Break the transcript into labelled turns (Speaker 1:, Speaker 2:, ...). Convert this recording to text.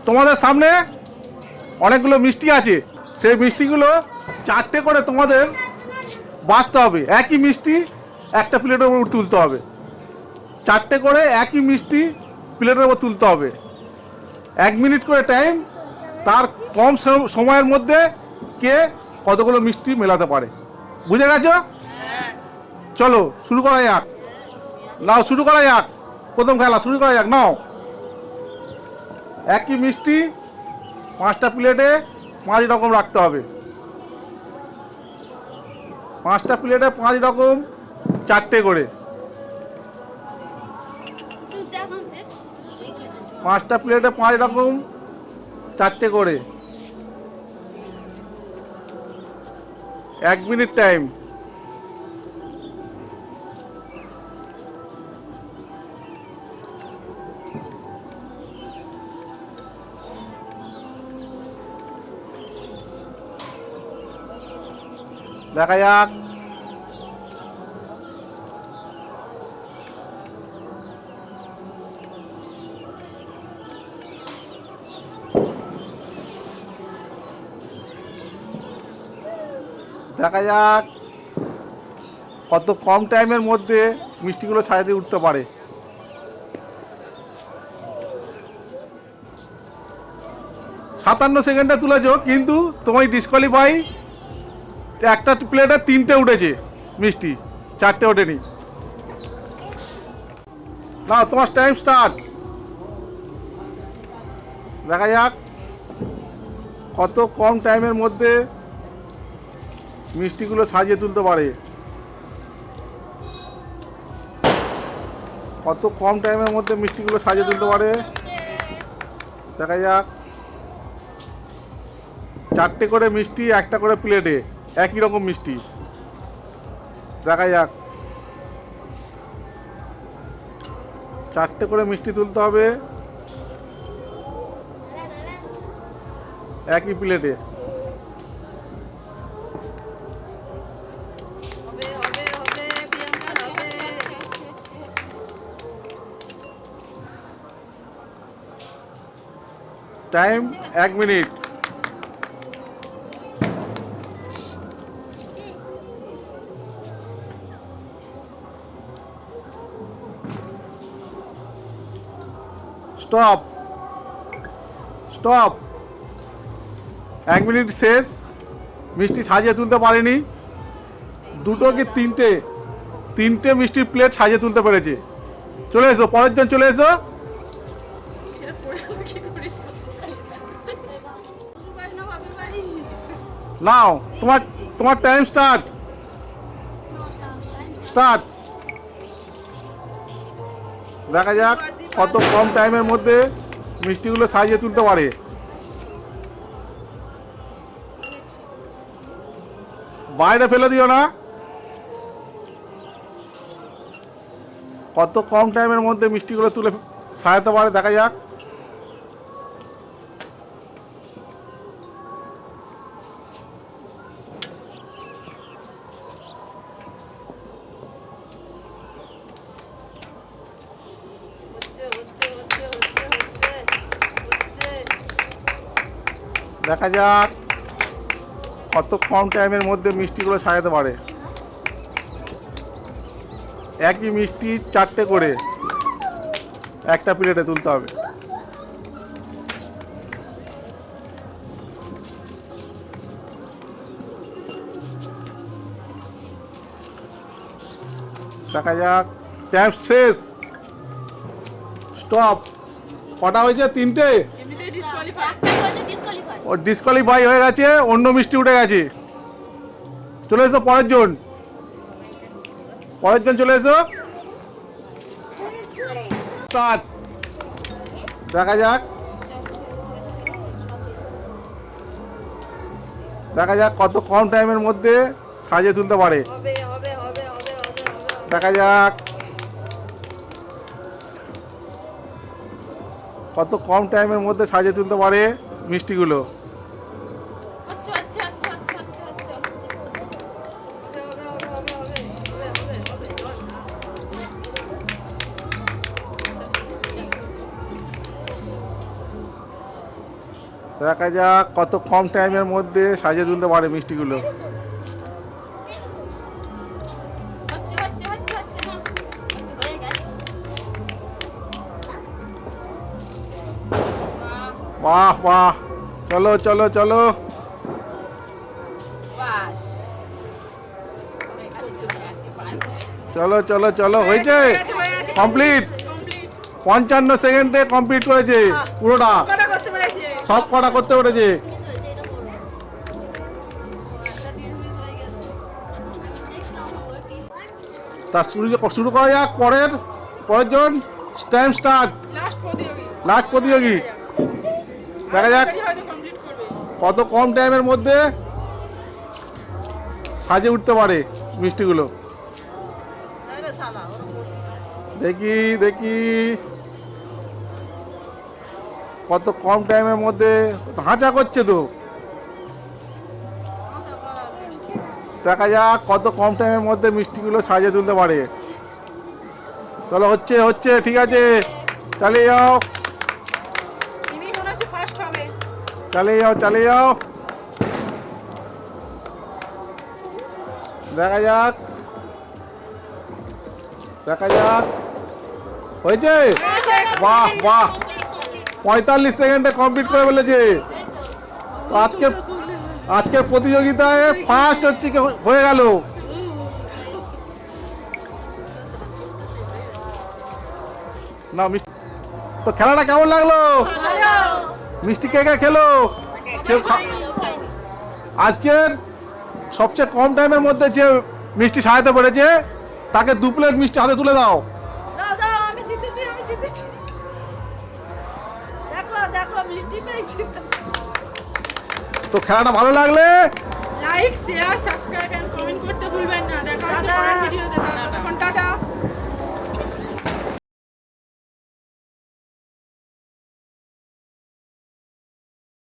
Speaker 1: তোমাদের সামনে অনেকগুলো মিষ্টি আছে, সেই মিষ্টিগুলো 4টে করে তোমাদের বাছতে হবে। একই মিষ্টি একটা প্লেটের উপর তুলতে হবে, 4টে করে একই মিষ্টি প্লেটের উপর তুলতে হবে। 1 মিনিট করে টাইম, তার কম সময়ের মধ্যে কে কতগুলো মিষ্টি মেলাতে পারে। বুঝে গেছো? চলো শুরু করা যাক। নাও শুরু করা যাক, প্রথম খেলা শুরু করা যাক। নাও, একই মিষ্টি 5টা প্লেটে 5 রকম রাখতে হবে। 5টা প্লেটে 5 রকম, 4টে করে। 5টা প্লেটে 5 রকম, 4টে করে। 1 মিনিট টাইম। দেখা যাক। দেখা যাক কত কম টাইমের মধ্যে মিষ্টিগুলো সাজিয়ে উঠতে পারে। 57 সেকেন্ডে তুলেছো, কিন্তু তোমার ডিসকোয়ালিফাই। একটা প্লেটে 3টে উঠেছে মিষ্টি, 4টে ওঠেনি। না, তোমার টাইম স্টার্ট। দেখা যাক কত কম টাইমের মধ্যে মিষ্টিগুলো সাজিয়ে তুলতে পারে। কত কম টাইমের মধ্যে মিষ্টিগুলো সাজিয়ে তুলতে পারে। দেখা যাক। 4টে করে মিষ্টি, একটা করে প্লেটে, একই রকম মিষ্টি। দেখা যাক। 4টে করে মিষ্টি তুলতে হবে একই প্লেটে। Time 1 minute. Stop, stop. 1 minute শেষ। মিষ্টি সাজিয়ে তুলতে পারেনি। 2টো কি 3টে মিষ্টির প্লেট সাজিয়ে তুলতে পেরেছে। চলে এসো, পরের জন চলে এসো। নাও, তোমার তোমার টাইম স্টার্ট। স্টার্ট। দেখা যাক কত কম টাইমের মধ্যে মিষ্টিগুলো সাজিয়ে তুলতে পারে। বাইরে ফেলে দিও না। কত কম টাইমের মধ্যে মিষ্টিগুলো তুলে সাজাতে পারে, দেখা যাক। দেখা যাক কত কম টাইমের মধ্যে মিষ্টিগুলো সাজাতে পারে। একই মিষ্টি 4টে করে একটা প্লেটে তুলতে হবে। দেখা যাক। টাইম শেষ। স্টপ। কটা হয়েছে? 3টে। ও ডিসকোয়ালিফাই হয়ে গেছে, অন্য মিষ্টি উঠে গেছে। চলে এসো পরের জন। পরের জন চলে এসো। স্টার্ট। দেখা যাক। দেখা যাক কত কম টাইমের মধ্যে সাজিয়ে তুলতে পারে। দেখা যাক কত কম টাইমের মধ্যে সাজিয়ে তুলতে পারে মিষ্টিগুলো। দেখা যাক কত কম টাইমের মধ্যে সাজিয়ে তুলতে পারে মিষ্টিগুলো।
Speaker 2: হচ্ছে হচ্ছে হচ্ছে হচ্ছে না হয়ে গেছে।
Speaker 1: বাহ বাহ, চলো চলো চলো।
Speaker 2: বাস
Speaker 1: চলো চলো চলো, হয়েছে কমপ্লিট। 55 সেকেন্ডে কমপ্লিট করেছে পুরোটা,
Speaker 3: কটা করতে পেরেছে?
Speaker 1: সব কটা করতে পেরেছে।
Speaker 2: মিস হয়েছে এটা করো।
Speaker 3: একটা ডিম মিস হয়ে গেছে।
Speaker 2: নেক্সট নাও ওটি
Speaker 1: তা শুরু করা যাক পরের জন। Time start.
Speaker 3: লাস্ট প্রতিযোগী।
Speaker 1: লাস্ট প্রতিযোগী, দেখা যাক
Speaker 3: তাড়াতাড়ি হয়তো কমপ্লিট করবে।
Speaker 1: কত কম টাইমের মধ্যে সাজিয়ে উঠতে পারে মিষ্টিগুলো।
Speaker 3: আরে শালা ওরকম
Speaker 1: দেখি দেখি কত কম টাইমের মধ্যে, হাঁচা করছে তো।
Speaker 3: মাথা করা মিষ্টি।
Speaker 1: দেখা যাক কত কম টাইমের মধ্যে মিষ্টিগুলো সাজিয়ে তুলতে পারে। চলো, হচ্ছে হচ্ছে, ঠিক আছে, চালিয়ে যাও
Speaker 3: ইনি মনে হচ্ছে ফার্স্ট হবে।
Speaker 1: চালিয়ে যাও চালিয়ে যাও। দেখা যাক দেখা যাক, হয়েছে। বাহ বাহ, 45 সেকেন্ডে কমপ্লিট করে ফেলেছে। তো আজকের প্রতিযোগিতায় ফার্স্ট হচ্ছে হয়ে গেল। না তো খেলাটা কেমন লাগলো? মিষ্টি কে কে খেলো? কেউ আজকের সবচেয়ে কম টাইমের মধ্যে যে মিষ্টি সাজাতে পেরেছে তাকে 2 প্লেট মিষ্টি হাতে তুলে দাও।
Speaker 3: দাও দাও, আমি জিতেছি আমি জিতেছি। দেখো দেখো মিষ্টি পেয়েছি।
Speaker 1: তো খেলাটা ভালো লাগলে
Speaker 3: like share subscribe and comment করতে ভুলবেন না। দেখা হচ্ছে পরের ভিডিওতে। ততক্ষণ